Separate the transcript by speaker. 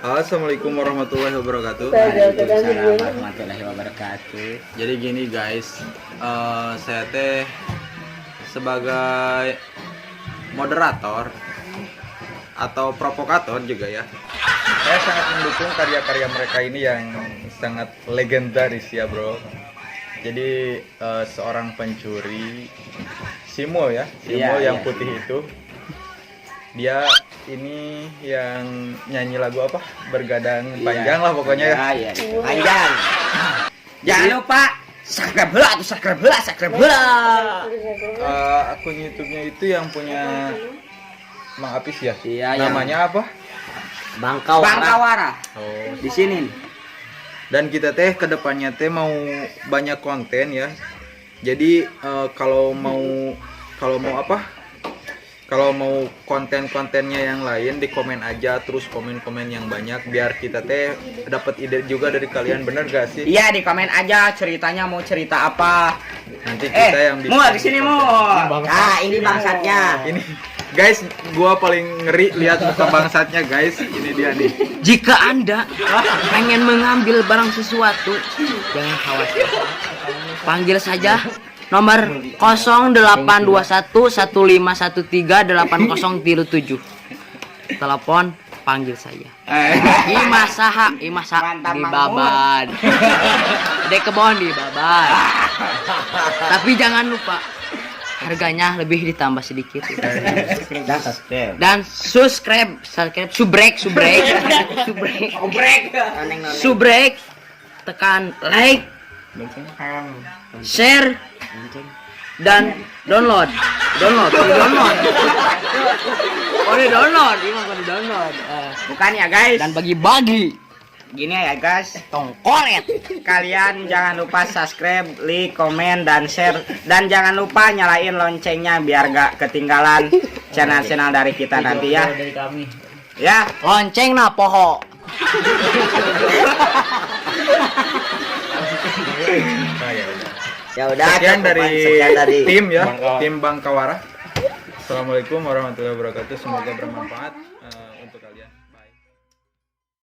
Speaker 1: Assalamualaikum warahmatullahi wabarakatuh.
Speaker 2: Waalaikumsalam warahmatullahi wabarakatuh.
Speaker 1: Jadi gini guys, saya teh sebagai moderator atau provokator juga ya. Saya sangat mendukung karya-karya mereka ini yang sangat legendaris ya bro. Jadi seorang pencuri Simo ya, Simo yang
Speaker 2: iya.
Speaker 1: putih itu. Dia ini yang nyanyi lagu apa? Bergadang panjang lah pokoknya ya.
Speaker 2: Iya. Panjang. Jangan lupa subscribe bola atau subscribe bola.
Speaker 1: Akun YouTube-nya itu yang punya Mang Apis ya.
Speaker 2: Iya,
Speaker 1: Namanya apa?
Speaker 2: Bangkawara.
Speaker 1: Oh.
Speaker 2: Di sini.
Speaker 1: Dan kita teh kedepannya teh mau banyak konten ya. Jadi kalau mau konten-kontennya yang lain di komen aja, terus komen-komen yang banyak biar kita teh dapat ide juga dari kalian, bener gak sih?
Speaker 2: Iya, di komen aja ceritanya mau cerita apa.
Speaker 1: Nanti kita yang bikin.
Speaker 2: Mau di sini mau. Nah, ini bangsatnya.
Speaker 1: Ini guys, gua paling ngeri lihat muka bangsatnya guys. Ini dia nih.
Speaker 3: Jika Anda pengen mengambil barang sesuatu, jangan khawatir. Panggil saja nomor 082115138037. Telepon, panggil saya. Imasaha di Baban. Di kebon di Baban. Tapi jangan lupa harganya lebih ditambah sedikit. Dan subscribe, subrek, tekan like, share, dan download.
Speaker 2: Bukan ya, guys.
Speaker 3: Dan bagi-bagi.
Speaker 2: Gini ya, guys.
Speaker 3: Tongkolet.
Speaker 2: Kalian jangan lupa subscribe, like, komen, dan share. Dan jangan lupa nyalain loncengnya biar gak ketinggalan channel-channel dari kita nanti ya. Ya,
Speaker 3: Lonceng na poho.
Speaker 2: ya udah.
Speaker 1: Sekian dari
Speaker 2: tim
Speaker 1: tim ya, tim Bangkawara. Assalamualaikum warahmatullahi wabarakatuh. Semoga bermanfaat.